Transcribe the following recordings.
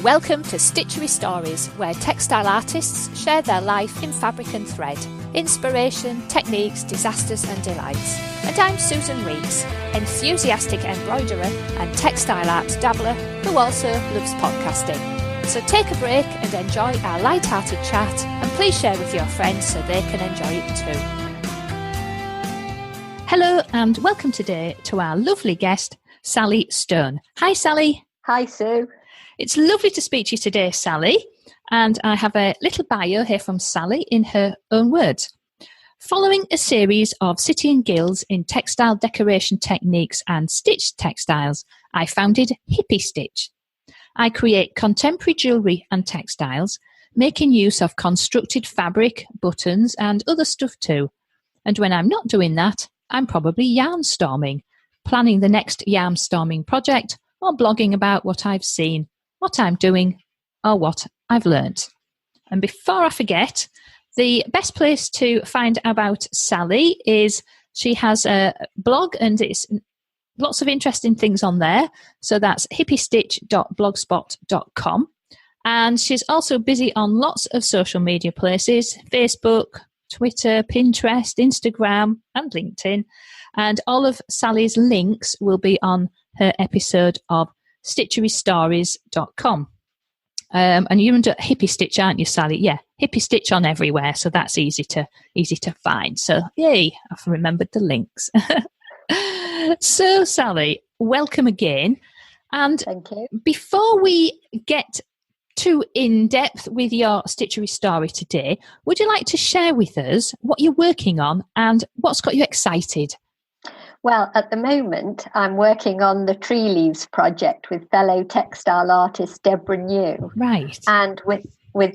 Welcome to Stitchery Stories, where textile artists share their life in fabric and thread, inspiration, techniques, disasters and delights. And I'm Susan Reeks, enthusiastic embroiderer and textile art dabbler who also loves podcasting. So take a break and enjoy our light-hearted chat, and please share with your friends so they can enjoy it too. Hello and welcome today to our lovely guest, Sally Stone. Hi Sally. Hi Sue. It's lovely to speak to you today, Sally, and I have a little bio here from Sally in her own words. Following a series of city and guilds in textile decoration techniques and stitched textiles, I founded Hippie Stitch. I create contemporary jewellery and textiles, making use of constructed fabric, buttons and other stuff too. And when I'm not doing that, I'm probably yarnstorming, planning the next yarnstorming project or blogging about what I've seen, what I'm doing, or what I've learnt. And before I forget, the best place to find out about Sally is she has a blog and it's lots of interesting things on there. So that's hippiestitch.blogspot.com. And she's also busy on lots of social media places, Facebook, Twitter, Pinterest, Instagram, and LinkedIn. And all of Sally's links will be on her episode of stitcherystories.com. And you're under Hippie Stitch, aren't you, Sally? Yeah, Hippie Stitch on everywhere, so that's easy to find. So, yay, I've remembered the links. So, Sally, welcome again. And thank you. Before we get too in-depth with your Stitchery story today, would you like to share with us what you're working on and what's got you excited? Well, at the moment, I'm working on the tree leaves project with fellow textile artist Deborah New. Right. And with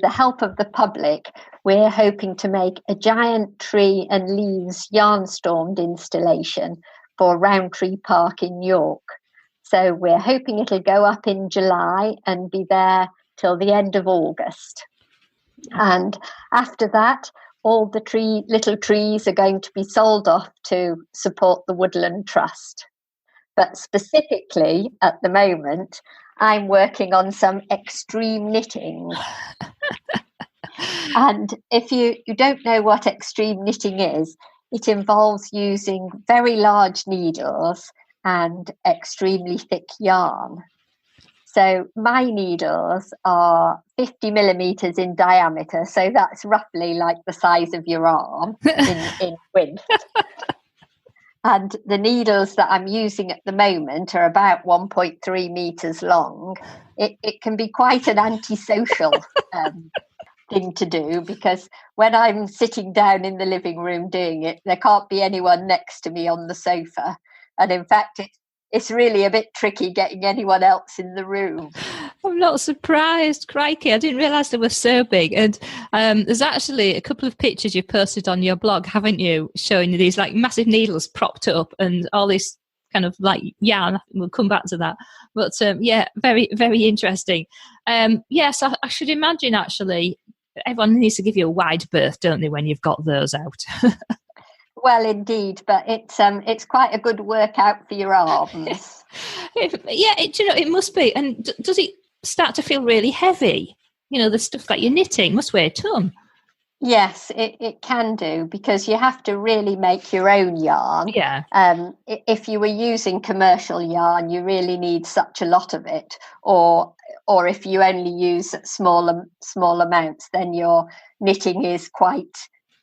the help of the public, we're hoping to make a giant tree and leaves yarnstormed installation for Roundtree Park in York. So we're hoping it'll go up in July and be there till the end of August. And after that, all the little trees are going to be sold off to support the Woodland Trust. But specifically, at the moment, I'm working on some extreme knitting. And if you don't know what extreme knitting is, it involves using very large needles and extremely thick yarn. So my needles are 50 millimetres in diameter, so that's roughly like the size of your arm in width. And the needles that I'm using at the moment are about 1.3 metres long. It can be quite an antisocial thing to do, because when I'm sitting down in the living room doing it, there can't be anyone next to me on the sofa. And in fact, it's really a bit tricky getting anyone else in the room. I'm not surprised. Crikey, I didn't realise they were so big. And there's actually a couple of pictures you've posted on your blog, haven't you, showing these like massive needles propped up and all this kind of like yarn. We'll come back to that. But yeah, very, very interesting. Yes, I should imagine actually everyone needs to give you a wide berth, don't they, when you've got those out? Well, indeed, but it's quite a good workout for your arms. It must be. And does it start to feel really heavy? You know, the stuff that you're knitting must weigh a ton. Yes, it can do, because you have to really make your own yarn. Yeah. If you were using commercial yarn, you really need such a lot of it, or if you only use small amounts, then your knitting is quite,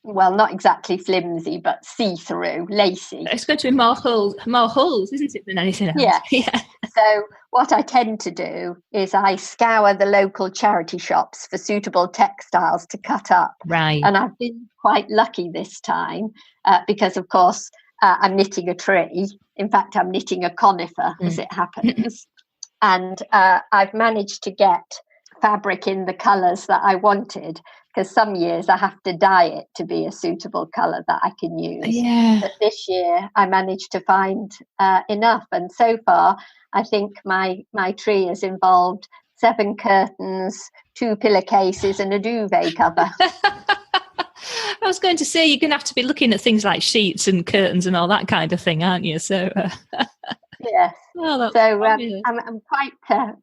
well, not exactly flimsy, but see-through, lacy. It's going to be more holes, isn't it, than anything else? Yes. Yeah. So what I tend to do is I scour the local charity shops for suitable textiles to cut up. Right. And I've been quite lucky this time because, of course, I'm knitting a tree. In fact, I'm knitting a conifer, as it happens. And I've managed to get fabric in the colours that I wanted, because some years I have to dye it to be a suitable colour that I can use. Yeah. But this year I managed to find enough. And so far, I think my tree has involved 7 curtains, 2 pillowcases and a duvet cover. I was going to say, you're going to have to be looking at things like sheets and curtains and all that kind of thing, aren't you? So Yes. Oh, that's So fabulous.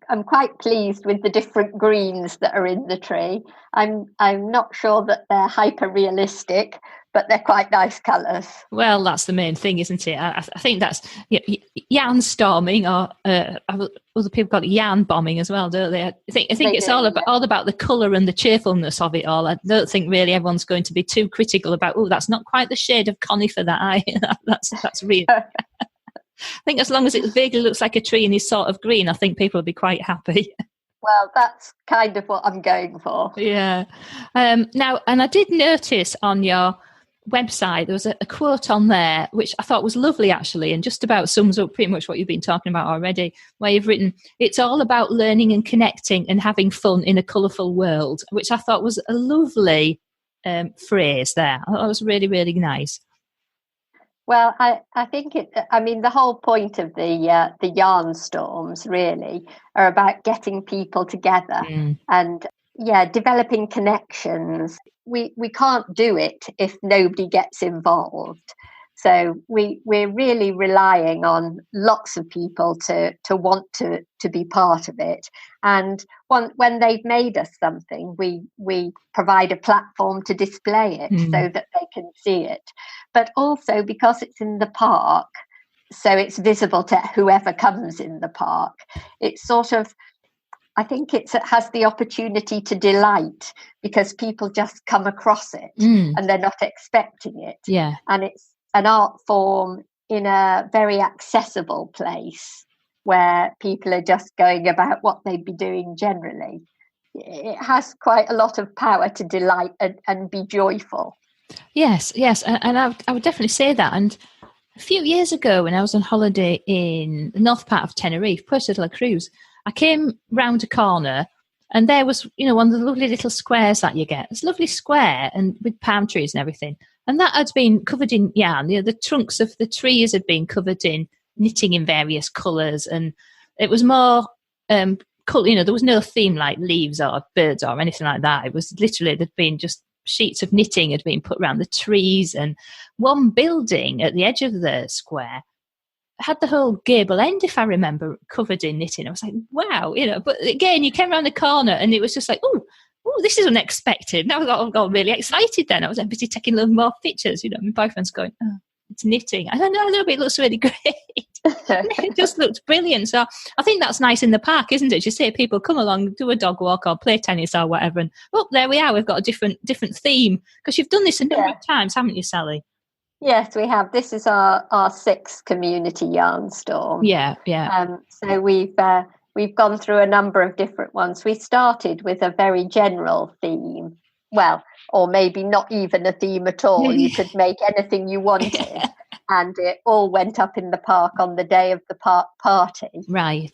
I'm quite pleased with the different greens that are in the tree. I'm not sure that they're hyper realistic, but they're quite nice colours. Well, that's the main thing, isn't it? I think that's yarnstorming, or other people call it yarn bombing as well, don't they? I think They it's do, all about the colour and the cheerfulness of it all. I don't think really everyone's going to be too critical about. Oh, that's not quite the shade of conifer that I. That's real. I think as long as it vaguely looks like a tree and is sort of green, I think people will be quite happy. Well, that's kind of what I'm going for. Yeah. Now, and I did notice on your website there was a quote on there which I thought was lovely, actually, and just about sums up pretty much what you've been talking about already, where you've written, "It's all about learning and connecting and having fun in a colourful world," which I thought was a lovely phrase there. I thought it was really, really nice. Well, I think I mean, the whole point of the yarn storms really are about getting people together and developing connections. We can't do it if nobody gets involved. So we're really relying on lots of people to want to be part of it. And when they've made us something, we provide a platform to display it so that they can see it. But also because it's in the park, so it's visible to whoever comes in the park, it's sort of, I think it has the opportunity to delight because people just come across it and they're not expecting it. Yeah. And it's an art form in a very accessible place where people are just going about what they'd be doing generally. It has quite a lot of power to delight and be joyful. Yes, and I would definitely say that. And a few years ago, when I was on holiday in the north part of Tenerife, Puerto de la Cruz, I came round a corner and there was, one of the lovely little squares that you get. It's a lovely square and with palm trees and everything. And that had been covered in yarn. The trunks of the trees had been covered in knitting in various colours. And it was more, there was no theme like leaves or birds or anything like that. It was literally, there'd been just sheets of knitting had been put around the trees, and one building at the edge of the square had the whole gable end, if I remember, covered in knitting. I was like, wow, but again, you came around the corner and it was just like, oh, this is unexpected. Now I got really excited then. I was busy taking a little more pictures. My boyfriend's going, oh, it's knitting. I don't know, a little bit looks really great. It just looked brilliant. So I think that's nice in the park, isn't it? You say people come along, do a dog walk or play tennis or whatever, and there we are. We've got a different theme, because you've done this a number of times, haven't you, Sally? Yes, we have. This is our sixth community Yarnstorm. Yeah. So we've gone through a number of different ones. We started with a very general theme. Well, or maybe not even a theme at all. You could make anything you wanted. And it all went up in the park on the day of the park party. Right.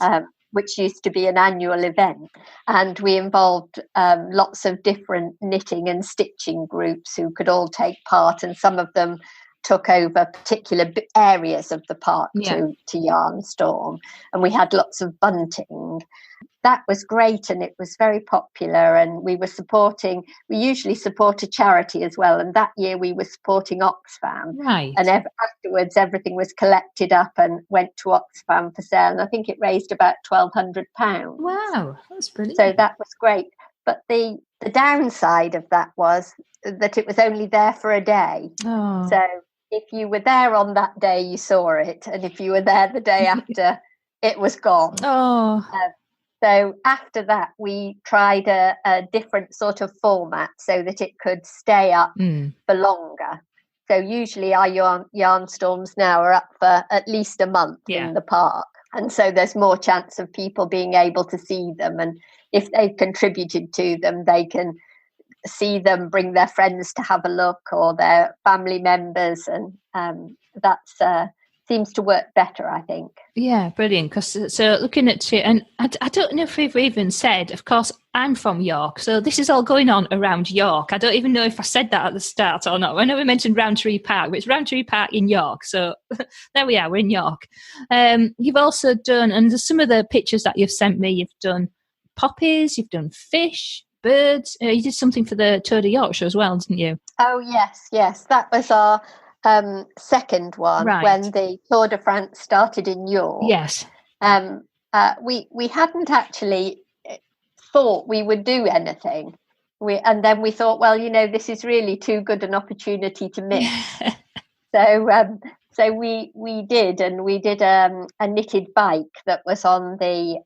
Which used to be an annual event. And we involved lots of different knitting and stitching groups who could all take part. And some of them took over particular areas of the park to Yarnstorm. And we had lots of bunting. That was great, and it was very popular, and we usually support a charity as well, and that year we were supporting Oxfam. Right. And afterwards everything was collected up and went to Oxfam for sale, and I think it raised about £1,200. Wow, that's brilliant. So that was great. But the downside of that was that it was only there for a day. Oh. So if you were there on that day, you saw it, and if you were there the day after, it was gone. Oh. So after that, we tried a different sort of format so that it could stay up for longer. So usually our Yarnstorms now are up for at least a month in the park. And so there's more chance of people being able to see them. And if they've contributed to them, they can see them, bring their friends to have a look, or their family members. And that's seems to work better, I think. Yeah, brilliant. Because so looking at it, and I don't know if we've even said, of course, I'm from York, so this is all going on around York. I don't even know if I said that at the start or not. I know we mentioned Rowntree Park, but it's Rowntree Park in York, so there we are, we're in York. You've also done, and some of the pictures that you've sent me, you've done poppies, you've done fish, birds. You did something for the Tour de Yorkshire as well, didn't you? Oh, yes. That was our second one, Right. when the Tour de France started in York. Yes. We hadn't actually thought we would do anything. And then we thought, well, this is really too good an opportunity to miss. So we did a knitted bike that was on the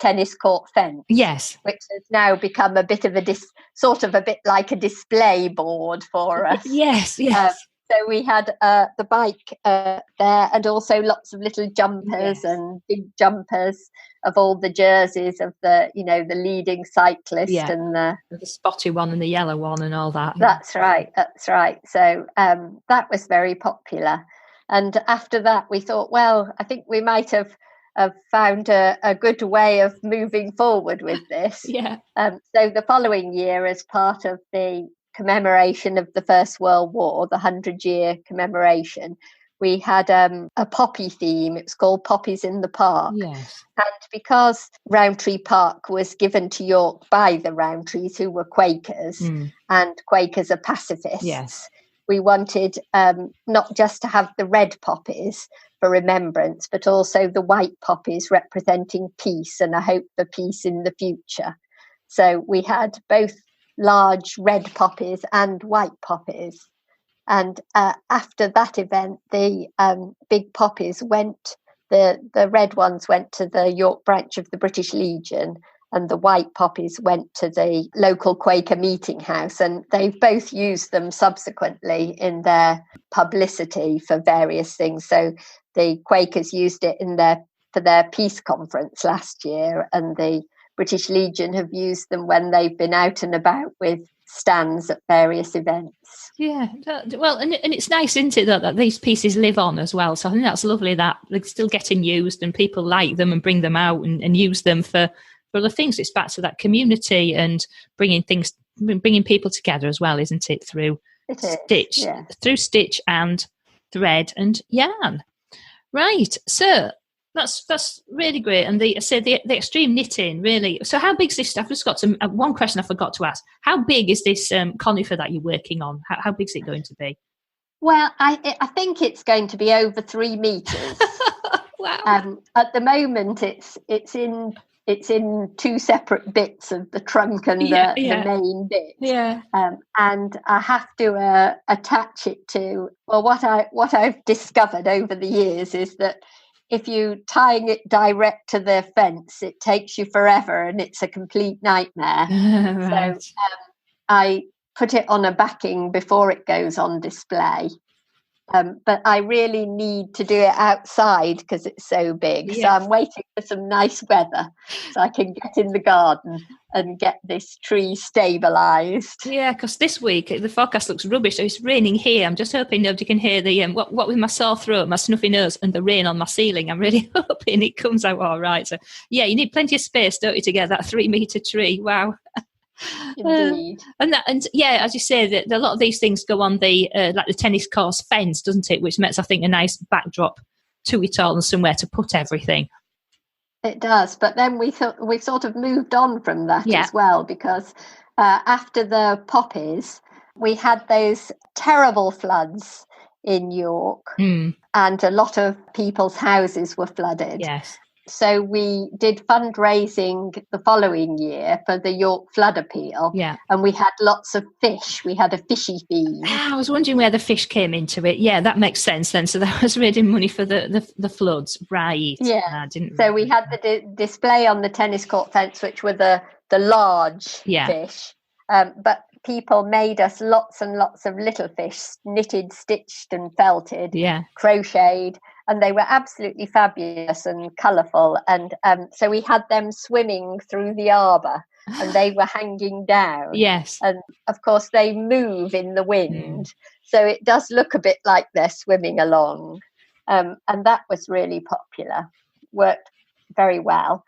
tennis court fence. Yes. Which has now become a bit of sort of a bit like a display board for us. Yes. So we had the bike there, and also lots of little jumpers and big jumpers of all the jerseys of the leading cyclist and the spotty one and the yellow one and all that. That's right. So that was very popular. And after that, we thought, well, I think we might have found a good way of moving forward with this. So the following year, as part of the commemoration of the First World War, the 100-year commemoration, we had a poppy theme. It's called Poppies in the Park. Yes. And because Rowntree Park was given to York by the Rowntrees, who were Quakers, and Quakers are pacifists, we wanted not just to have the red poppies for remembrance, but also the white poppies representing peace and a hope for peace in the future. So we had both large red poppies and white poppies. And after that event, the big poppies the red ones went to the York branch of the British Legion, and the white poppies went to the local Quaker meeting house. And they've both used them subsequently in their publicity for various things. So the Quakers used it for their peace conference last year, and the British Legion have used them when they've been out and about with stands at various events. Yeah, well, and it's nice, isn't it, that these pieces live on as well. So I think that's lovely that they're still getting used and people like them and bring them out and use them for other things. It's back to that community and bringing people together as well, isn't it? Through stitch and thread and yarn. Right, so that's really great. And the extreme knitting, really. So how big is this? I've just got one question I forgot to ask. How big is this conifer that you're working on? How big is it going to be? Well, I think it's going to be over 3 meters. Wow. At the moment, it's in 2 separate bits of the trunk and the main bit. Yeah. And I have to attach it to. Well, what I've discovered over the years is that if you're tying it direct to the fence, it takes you forever and it's a complete nightmare. Right. So I put it on a backing before it goes on display. But I really need to do it outside because it's so big. Yes. So I'm waiting for some nice weather so I can get in the garden and get this tree stabilised. Yeah, because this week the forecast looks rubbish. So it's raining here. I'm just hoping nobody can hear the what with my sore throat, my snuffy nose, and the rain on my ceiling. I'm really hoping it comes out all right. So yeah, you need plenty of space, don't you, to get that 3 metre tree? Wow. Indeed. And as you say, that a lot of these things go on the like the tennis course fence, doesn't it? Which makes, I think, a nice backdrop to it all and somewhere to put everything. It does, but then we've sort of moved on from that as well, because after the poppies, we had those terrible floods in York, and a lot of people's houses were flooded. Yes. So we did fundraising the following year for the York Flood Appeal. Yeah. And we had lots of fish. We had a fishy theme. I was wondering where the fish came into it. Yeah, that makes sense then. So that was raising money for the floods. Right. Yeah. So we had the display on the tennis court fence, which were the large fish. But people made us lots and lots of little fish, knitted, stitched and felted, crocheted. And they were absolutely fabulous and colourful. And so we had them swimming through the arbour and they were hanging down. Yes. And, of course, they move in the wind. So it does look a bit like they're swimming along. And that was really popular, worked very well.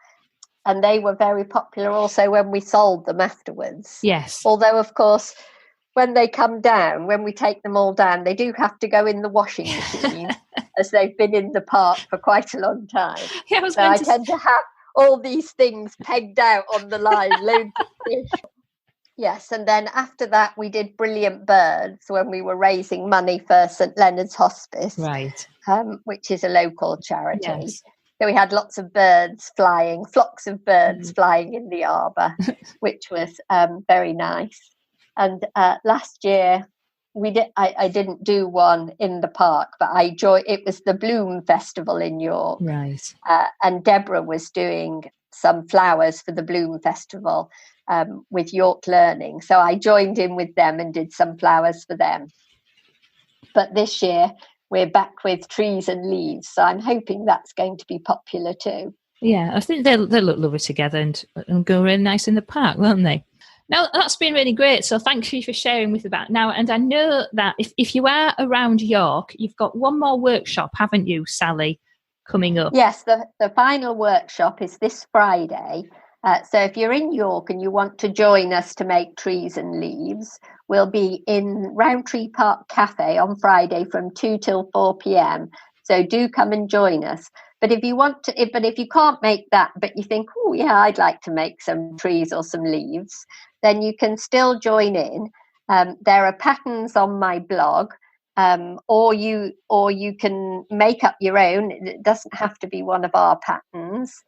And they were very popular also when we sold them afterwards. Yes. Although, of course, when they come down, when we take them all down, they do have to go in the washing machine as they've been in the park for quite a long time. Yeah, I tend to have all these things pegged out on the line, loads of fish Yes, and then after that we did Brilliant Birds when we were raising money for St Leonard's Hospice, Right. which is a local charity. Yes. So we had lots of birds flying, flocks of birds flying in the arbour, which was very nice. And last year I didn't do one in the park, but it was the Bloom Festival in York. Right. And Deborah was doing some flowers for the Bloom Festival with York Learning. So I joined in with them and did some flowers for them. But this year we're back with trees and leaves. So I'm hoping that's going to be popular too. Yeah, I think they'll look lovely together and go really nice in the park, won't they? Now, that's been really great. So thank you for sharing with that now. And I know that if you are around York, you've got one more workshop, haven't you, Sally, coming up? Yes, the final workshop is this Friday. So if you're in York and you want to join us to make trees and leaves, we'll be in Roundtree Park Cafe on Friday from 2 till 4 p.m. So do come and join us. But if you can't make that, but you think, oh yeah, I'd like to make some trees or some leaves, then you can still join in. There are patterns on my blog, or you can make up your own. It doesn't have to be one of our patterns.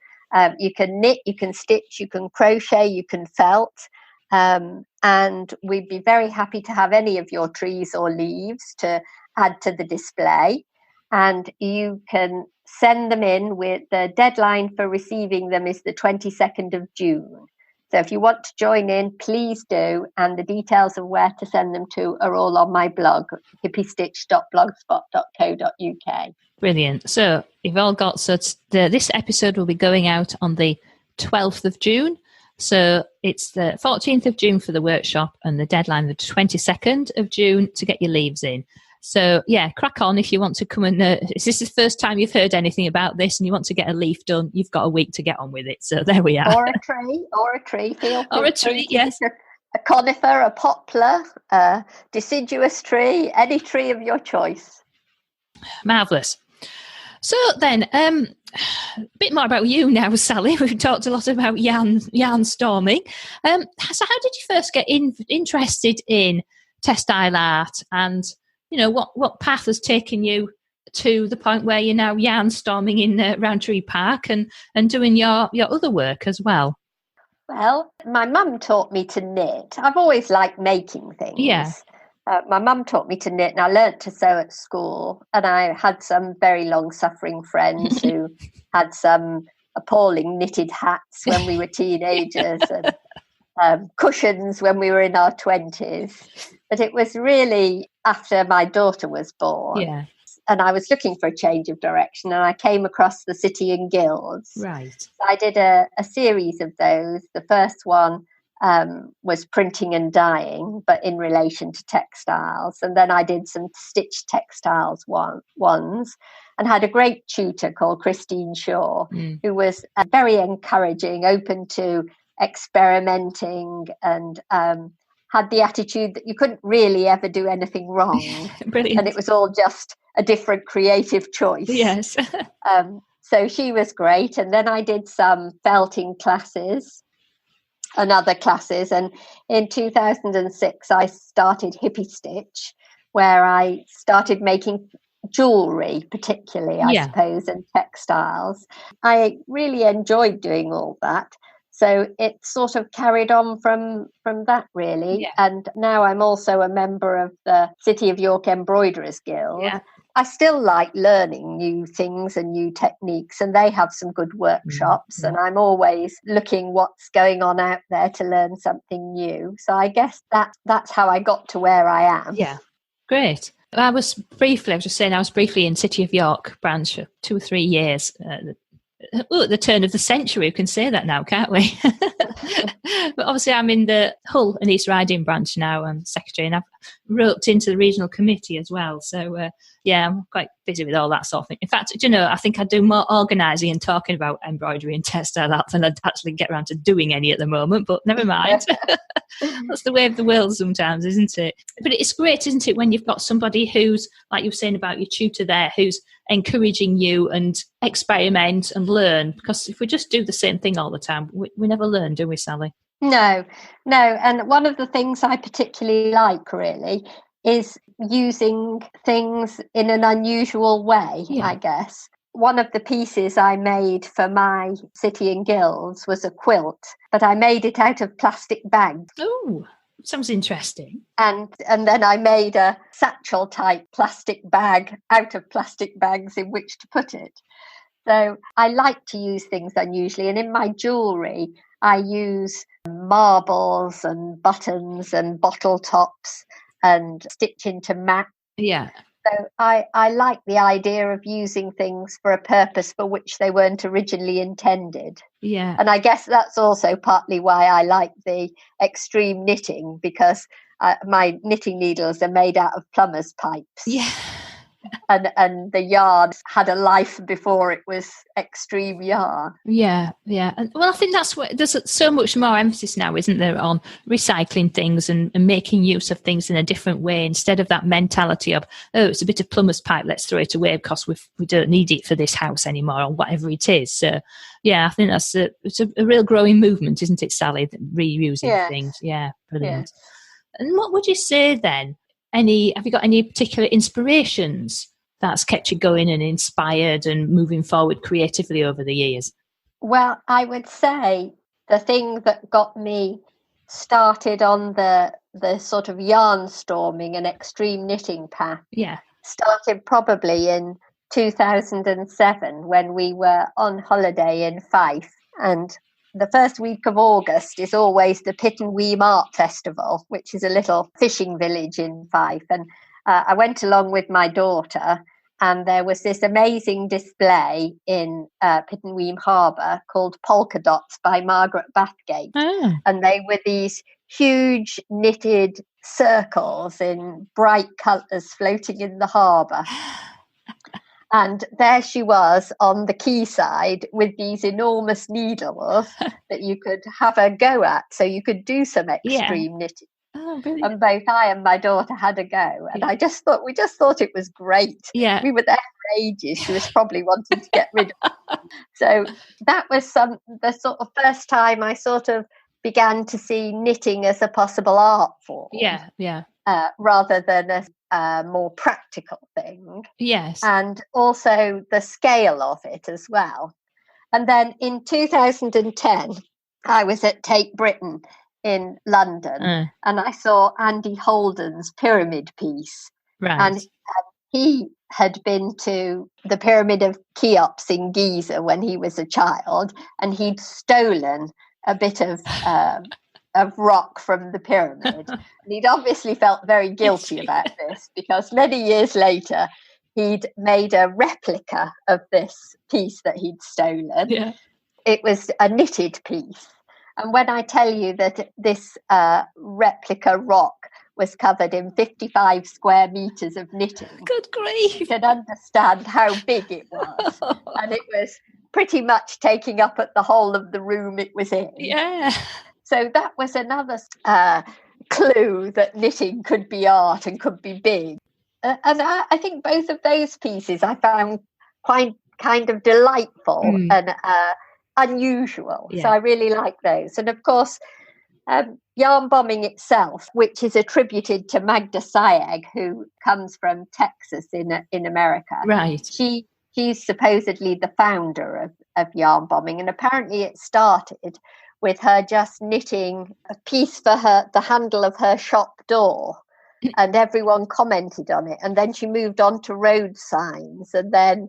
You can knit, you can stitch, you can crochet, you can felt, and we'd be very happy to have any of your trees or leaves to add to the display. And you can send them in. With the deadline for receiving them is the 22nd of June. So if you want to join in, please do. And the details of where to send them to are all on my blog, hippiestitch.blogspot.co.uk. Brilliant. So you've all got, this episode will be going out on the 12th of June. So it's the 14th of June for the workshop and the deadline the 22nd of June to get your leaves in. So, yeah, crack on if you want to come and... if this is the first time you've heard anything about this and you want to get a leaf done, you've got a week to get on with it. So there we are. Or a tree. Or a tree, yes. A conifer, a poplar, a deciduous tree, any tree of your choice. Marvellous. So then, a bit more about you now, Sally. We've talked a lot about yarnstorming. So how did you first get interested in textile art, and you know what path has taken you to the point where you're now yarnstorming in Roundtree Park and doing your other work as well? Well, my mum taught me to knit. I've always liked making things. Yeah. My mum taught me to knit, and I learnt to sew at school. And I had some very long-suffering friends who had some appalling knitted hats when we were teenagers and cushions when we were in our 20s. But it was really after my daughter was born. Yeah. And I was looking for a change of direction, and I came across the City and Guilds. Right. So I did a series of those. The first one was printing and dyeing, but in relation to textiles. And then I did some stitched textiles ones, and had a great tutor called Christine Shaw, who was very encouraging, open to experimenting, and had the attitude that you couldn't really ever do anything wrong. Brilliant. And it was all just a different creative choice. Yes. So she was great. And then I did some felting classes and other classes. And in 2006, I started Hippie Stitch, where I started making jewellery, particularly, I suppose, and textiles. I really enjoyed doing all that. So it sort of carried on from that, really. Yeah. And now I'm also a member of the City of York Embroiderers Guild. Yeah. I still like learning new things and new techniques, and they have some good workshops, and I'm always looking what's going on out there to learn something new. So I guess that's how I got to where I am. Yeah, great. I was briefly in City of York branch for 2 or 3 years. At the turn of the century, we can say that now, can't we? But obviously I'm in the Hull and East Riding branch now. I'm secretary, and I've roped into the regional committee as well. So I'm quite busy with all that sort of thing. In fact, I think I do more organising and talking about embroidery and textile art than I'd actually get around to doing any at the moment, but never mind. That's the way of the world sometimes, isn't it? But it's great, isn't it, when you've got somebody who's, like you were saying about your tutor there, who's encouraging you and experiment and learn, because if we just do the same thing all the time, we never learn, do we, Sally? No, no. And one of the things I particularly like, really, is using things in an unusual way, Yeah. I guess. One of the pieces I made for my City and Guilds was a quilt, but I made it out of plastic bags. Oh, sounds interesting. And then I made a satchel type plastic bag out of plastic bags in which to put it. So I like to use things unusually. And in my jewellery, I use marbles and buttons and bottle tops and stitch into mat. Yeah. So I like the idea of using things for a purpose for which they weren't originally intended. Yeah. And I guess that's also partly why I like the extreme knitting, because my knitting needles are made out of plumber's pipes. Yeah. And the yarn had a life before it was extreme yarn. Yeah, yeah. And, well, I think that's what there's so much more emphasis now, isn't there, on recycling things and making use of things in a different way, instead of that mentality of, oh, it's a bit of plumber's pipe, let's throw it away because we don't need it for this house anymore, or whatever it is. So, yeah, I think it's a real growing movement, isn't it, Sally? Reusing things. Yeah, brilliant. Yes. And what would you say then? Have you got any particular inspirations that's kept you going and inspired and moving forward creatively over the years? Well, I would say the thing that got me started on the sort of yarnstorming and extreme knitting path started probably in 2007 when we were on holiday in Fife. And the first week of August is always the Pit and Weem Art Festival, which is a little fishing village in Fife. And I went along with my daughter, and there was this amazing display in Pit and Weem Harbour called Polka Dots by Margaret Bathgate. Oh. And they were these huge knitted circles in bright colours floating in the harbour. And there she was on the quayside with these enormous needles that you could have a go at, so you could do some extreme knitting. Oh, brilliant. And both I and my daughter had a go, and we just thought it was great. Yeah, we were there for ages. She was probably wanting to get rid of it. So that was the sort of first time I sort of began to see knitting as a possible art form. Yeah, yeah. Rather than a more practical thing. Yes. And also the scale of it as well. And then in 2010, I was at Tate Britain in London, and I saw Andy Holden's pyramid piece. Right. And he had been to the Pyramid of Cheops in Giza when he was a child, and he'd stolen a bit of rock from the pyramid. And he'd obviously felt very guilty about this, because many years later he'd made a replica of this piece that he'd stolen. Yeah. It was a knitted piece. And when I tell you that this replica rock was covered in 55 square metres of knitting, good grief, you can understand how big it was. And it was pretty much taking up the whole of the room it was in. Yeah. So that was another clue that knitting could be art and could be big. And I think both of those pieces I found quite kind of delightful and unusual. Yeah. So I really like those. And of course, yarn bombing itself, which is attributed to Magda Sayegh, who comes from Texas in America. Right. She's supposedly the founder of yarn bombing, and apparently it started with her just knitting a piece for the handle of her shop door, and everyone commented on it. And then she moved on to road signs, and then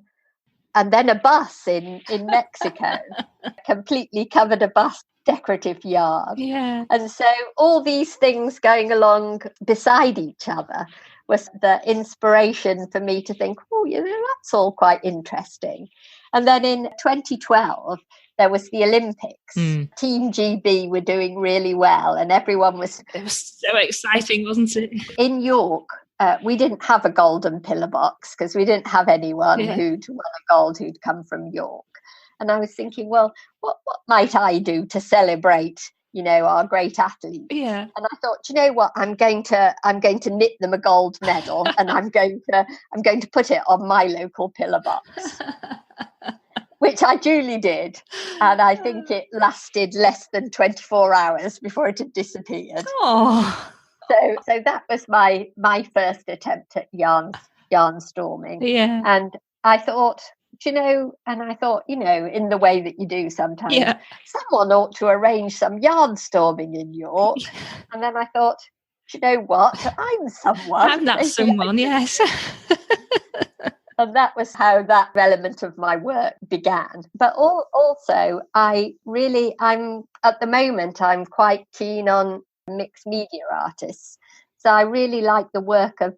a bus in Mexico, completely covered a bus, decorative yarn. Yeah. And so all these things going along beside each other was the inspiration for me to think, oh, that's all quite interesting. And then in 2012, there was the Olympics. Team GB were doing really well, and everyone was... It was so exciting, wasn't it? In York, we didn't have a golden pillar box because we didn't have anyone who'd won a gold who'd come from York. And I was thinking, well, what might I do to celebrate, our great athletes? Yeah. And I thought, what, I'm going to knit them a gold medal, and I'm going to put it on my local pillar box. which I duly did. And I think it lasted less than 24 hours before it had disappeared. Oh, So that was my first attempt at yarnstorming. yeah. And I thought, in the way that you do sometimes, someone ought to arrange some yarnstorming in York. And then I thought, do you know what? I'm someone. I'm that someone, yes. And that was how that element of my work began. But also, I'm at the moment, I'm quite keen on mixed media artists. So I really like the work of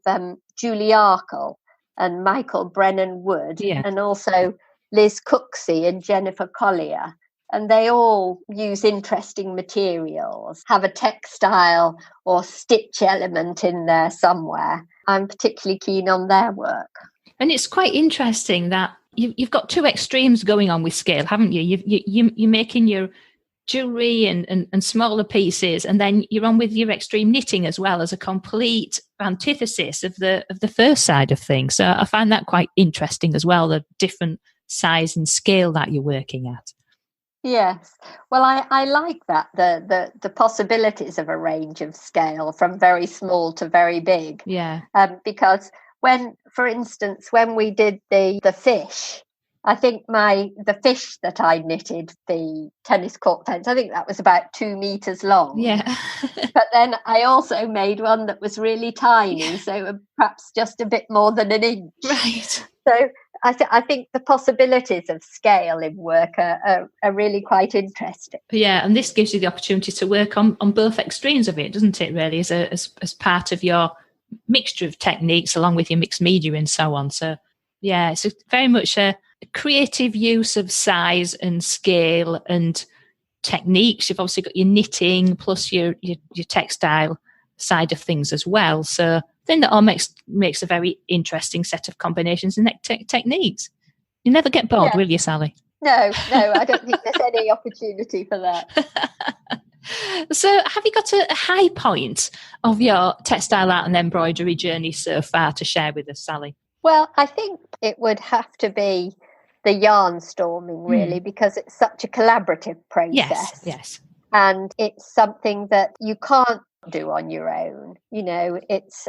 Julie Arkle and Michael Brennan Wood, and also Liz Cooksey and Jennifer Collier. And they all use interesting materials, have a textile or stitch element in there somewhere. I'm particularly keen on their work. And it's quite interesting that you've got two extremes going on with scale, haven't you? You're making your jewellery and smaller pieces, and then you're on with your extreme knitting as well, as a complete antithesis of the first side of things. So I find that quite interesting as well, the different size and scale that you're working at. Yes. Well, I like that, the possibilities of a range of scale from very small to very big. Yeah. Because for instance, when we did the fish, I think the fish that I knitted, the tennis court fence, I think that was about 2 meters long. Yeah. But then I also made one that was really tiny, so perhaps just a bit more than an inch. Right. So I think the possibilities of scale in work are really quite interesting. Yeah, and this gives you the opportunity to work on both extremes of it, doesn't it, really, as part of your mixture of techniques along with your mixed media and so on. So, yeah, it's very much a creative use of size and scale and techniques. You've obviously got your knitting plus your textile side of things as well. So I think that all makes a very interesting set of combinations and techniques. You never get bored, will you, Sally? No, I don't think there's any opportunity for that. So have you got a high point of your textile art and embroidery journey so far to share with us, Sally? Well, I think it would have to be the Yarnstorming, really, because it's such a collaborative process. Yes. And it's something that you can't do on your own. It's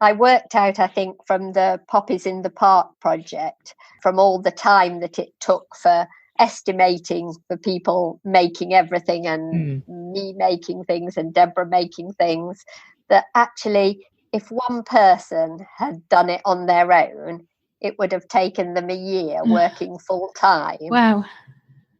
I worked out, I think, from the Poppies in the Park project, from all the time that it took for estimating for people making everything and me making things and Deborah making things, that actually if one person had done it on their own, it would have taken them a year working full time. Wow.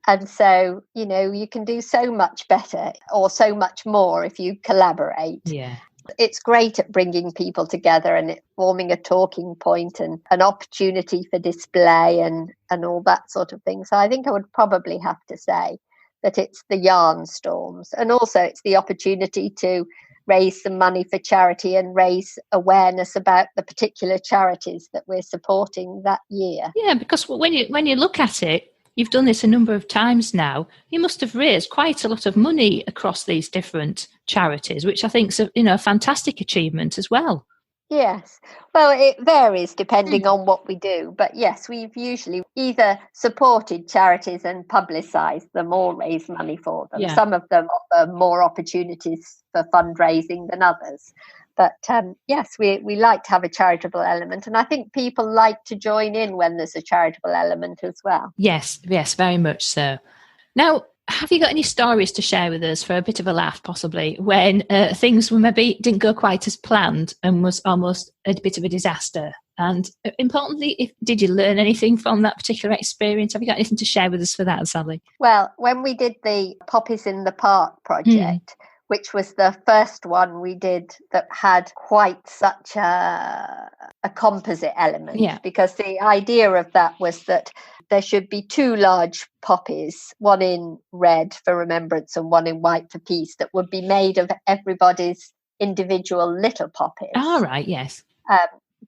And so, you can do so much better or so much more if you collaborate. Yeah. It's great at bringing people together and it forming a talking point and an opportunity for display and all that sort of thing. So I think I would probably have to say that it's the Yarnstorms. And also it's the opportunity to raise some money for charity and raise awareness about the particular charities that we're supporting that year. Yeah, because when you look at it, you've done this a number of times now. You must have raised quite a lot of money across these different charities, which I think is a fantastic achievement as well. Yes. Well, it varies depending on what we do. But yes, we've usually either supported charities and publicised them or raised money for them. Yeah. Some of them offer more opportunities for fundraising than others. But yes, we like to have a charitable element. And I think people like to join in when there's a charitable element as well. Yes, very much so. Now, have you got any stories to share with us for a bit of a laugh, possibly, when things maybe didn't go quite as planned and was almost a bit of a disaster? And importantly, did you learn anything from that particular experience? Have you got anything to share with us for that, Sally? Well, when we did the Poppies in the Park project, which was the first one we did that had quite such a composite element, because the idea of that was that there should be 2 large poppies, one in red for remembrance and one in white for peace, that would be made of everybody's individual little poppies. All right, yes.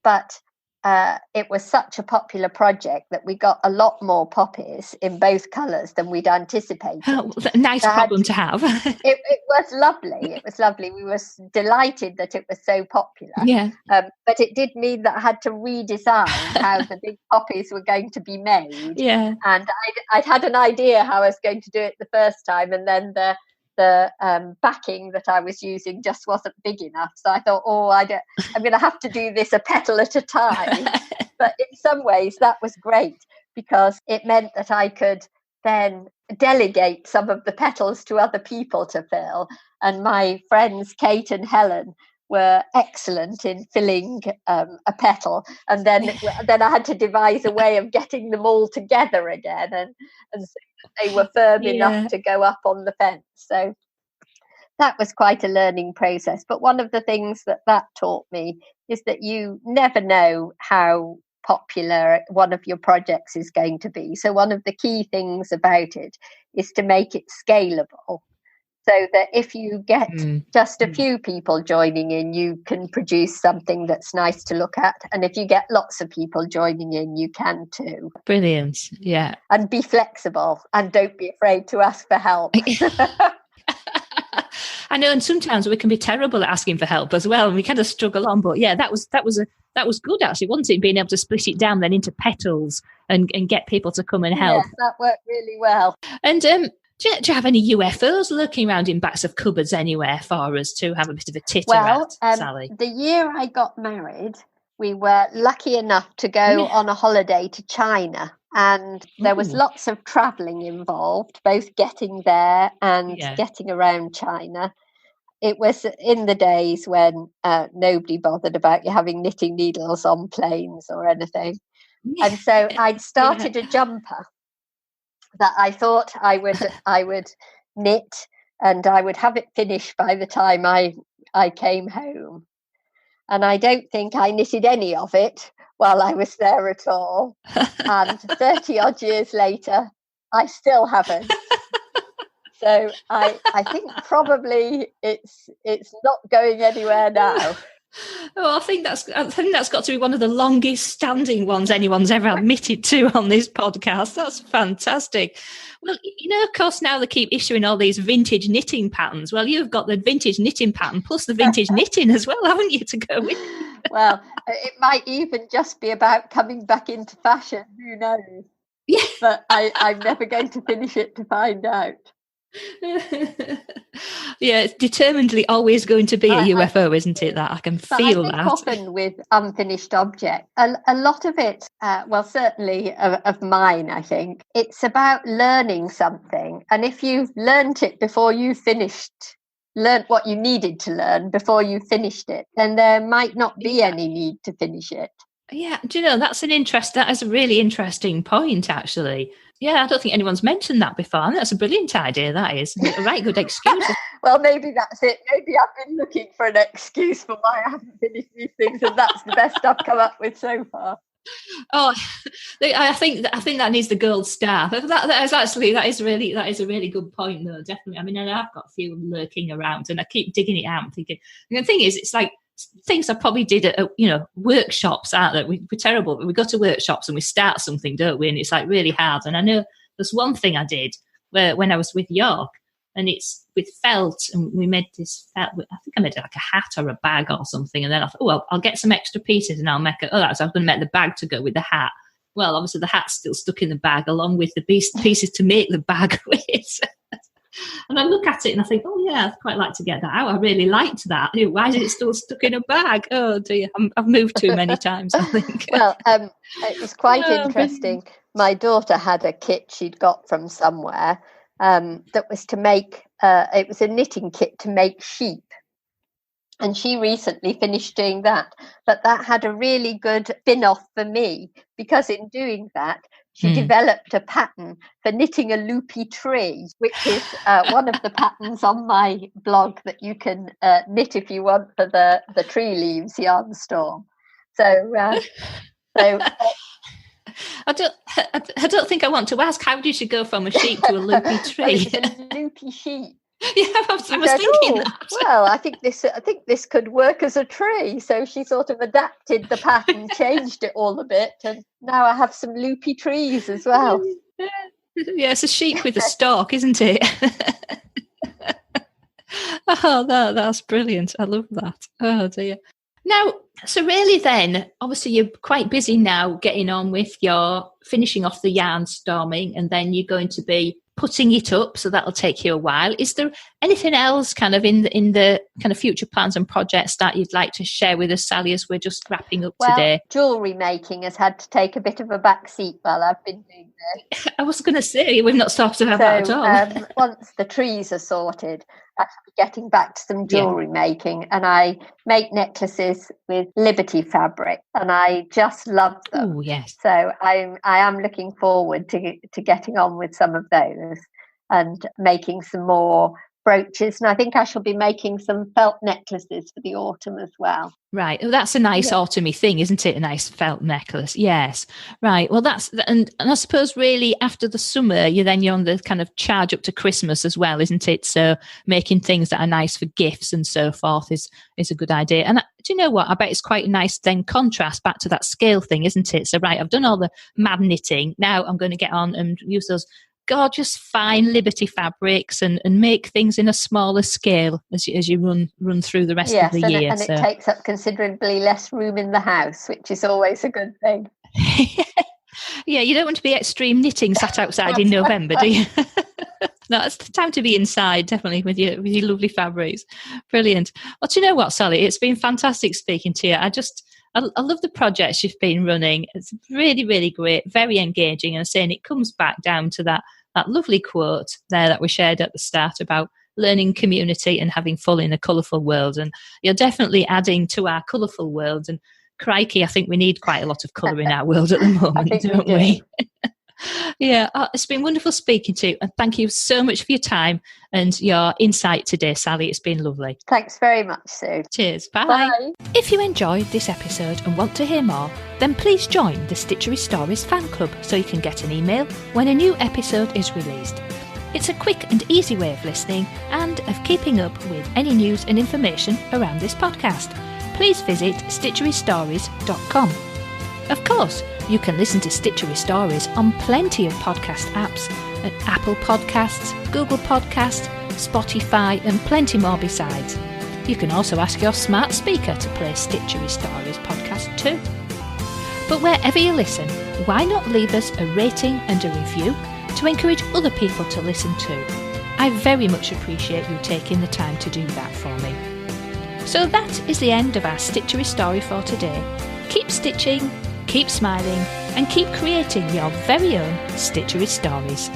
But it was such a popular project that we got a lot more poppies in both colours than we'd anticipated. Oh, nice problem to have. It was lovely. It was lovely. We were delighted that it was so popular. Yeah. But it did mean that I had to redesign how the big poppies were going to be made. Yeah. And I'd had an idea how I was going to do it the first time, and then the backing that I was using just wasn't big enough. So I thought, I'm going to have to do this a petal at a time. But in some ways that was great, because it meant that I could then delegate some of the petals to other people to fill. And my friends Kate and Helen were excellent in filling a petal, and then I had to devise a way of getting them all together again, and so they were firm enough to go up on the fence. So that was quite a learning process. But one of the things that taught me is that you never know how popular one of your projects is going to be. So one of the key things about it is to make it scalable, so that if you get just a few people joining in, you can produce something that's nice to look at. And if you get lots of people joining in, you can too. Brilliant. Yeah. And be flexible, and don't be afraid to ask for help. I know, and sometimes we can be terrible at asking for help as well, and we kind of struggle on. But yeah, that was good actually, wasn't it? Being able to split it down then into petals and get people to come and help. Yes, that worked really well. And do you have any UFOs lurking around in backs of cupboards anywhere for us to have a bit of a titter at, Sally? The year I got married, we were lucky enough to go on a holiday to China, and there was lots of travelling involved, both getting there and getting around China. It was in the days when nobody bothered about you having knitting needles on planes or anything. And so I'd started a jumper that I thought I would knit, and I would have it finished by the time I came home. And I don't think I knitted any of it while I was there at all. And 30 odd years later, I still haven't. So I think probably it's not going anywhere now. Oh, I think that's got to be one of the longest standing ones anyone's ever admitted to on this podcast. That's fantastic. Well, of course, now they keep issuing all these vintage knitting patterns. Well, you've got the vintage knitting pattern plus the vintage knitting as well, haven't you, to go with? Well, it might even just be about coming back into fashion. Who knows? Yeah. But I'm never going to finish it to find out. Yeah, it's determinedly always going to be a UFO, isn't it? That I can feel that. Often with unfinished objects, a lot of it, certainly of mine, I think, it's about learning something. And if you've learnt it before you learnt what you needed to learn before you finished it, then there might not be any need to finish it. Yeah, do you know, that is a really interesting point, actually. Yeah, I don't think anyone's mentioned that before. And that's a brilliant idea, that is. A right good excuse. Well, maybe that's it. Maybe I've been looking for an excuse for why I haven't finished these things, and that's the best I've come up with so far. Oh, I think that needs the gold star. That is a really good point, though. Definitely. I mean, and I've got a few lurking around, and I keep digging it out and thinking. And the thing is, it's like things I probably did at workshops, aren't they? We're terrible, but we go to workshops and we start something, don't we? And it's like really hard. And I know there's one thing I did when I was with York, and it's with felt, and we made this felt. I think I made it like a hat or a bag or something. And then I thought, I'll get some extra pieces and I'll make it. I was going to make the bag to go with the hat. Well, obviously the hat's still stuck in the bag along with the pieces to make the bag with. And I look at it and I think, oh yeah, I'd quite like to get that out. I really liked that. Why is it still stuck in a bag? Oh dear, I've moved too many times, I think. Well, it was quite interesting. My daughter had a kit she'd got from somewhere that was to make, it was a knitting kit to make sheep. And she recently finished doing that. But that had a really good spin-off for me, because in doing that, she developed a pattern for knitting a loopy tree, which is one of the patterns on my blog that you can knit if you want for the tree leaves Yarnstorm. So I don't think I want to ask, how did you go from a sheep to a loopy tree? Well, it was a loopy sheep. Yeah, I was thinking that. Well, I think this could work as a tree. So she sort of adapted the pattern, changed it all a bit, and now I have some loopy trees as well. Yeah, it's a sheep with a stalk, isn't it? Oh, that's brilliant. I love that. Oh, dear. Now, so really then, obviously you're quite busy now getting on with your finishing off the Yarnstorming, and then you're going to be putting it up, so that'll take you a while. Is there anything else kind of in the kind of future plans and projects that you'd like to share with us, Sally, as we're just wrapping up today? Jewellery making has had to take a bit of a back seat while I've been doing this. I was going to say, we've not started about that at all. Once the trees are sorted, I shall be getting back to some jewellery making, and I make necklaces with Liberty fabric, and I just love them. Oh, yes. So I am looking forward to getting on with some of those and making some more brooches, and I think I shall be making some felt necklaces for the autumn as well. Right. Oh, that's a nice autumny thing, isn't it? A nice felt necklace. Yes. Right. Well, and I suppose really after the summer, you're on the kind of charge up to Christmas as well, isn't it? So making things that are nice for gifts and so forth is a good idea. And do you know what? I bet it's quite a nice then contrast back to that scale thing, isn't it? So, right, I've done all the mad knitting. Now I'm going to get on and use those gorgeous fine Liberty fabrics and make things in a smaller scale as you run through the rest of the year. And it takes up considerably less room in the house, which is always a good thing. Yeah, you don't want to be extreme knitting sat outside in November, do you? No, it's the time to be inside, definitely, with your lovely fabrics. Brilliant. Well, do you know what, Sally? It's been fantastic speaking to you. I love the projects you've been running. It's really, really great, very engaging. And saying it comes back down to that lovely quote there that we shared at the start about learning community and having fun in a colourful world. And you're definitely adding to our colourful world. And crikey, I think we need quite a lot of colour in our world at the moment, don't we? Yeah, it's been wonderful speaking to you, and thank you so much for your time and your insight today, Sally. It's been lovely. Thanks very much, Sue. Cheers. Bye. Bye. If you enjoyed this episode and want to hear more, then please join the Stitchery Stories fan club so you can get an email when a new episode is released. It's a quick and easy way of listening and of keeping up with any news and information around this podcast. Please visit stitcherystories.com. Of course, you can listen to Stitchery Stories on plenty of podcast apps at Apple Podcasts, Google Podcasts, Spotify and plenty more besides. You can also ask your smart speaker to play Stitchery Stories podcast too. But wherever you listen, why not leave us a rating and a review to encourage other people to listen too? I very much appreciate you taking the time to do that for me. So that is the end of our Stitchery story for today. Keep stitching, keep smiling, and keep creating your very own Stitchery stories.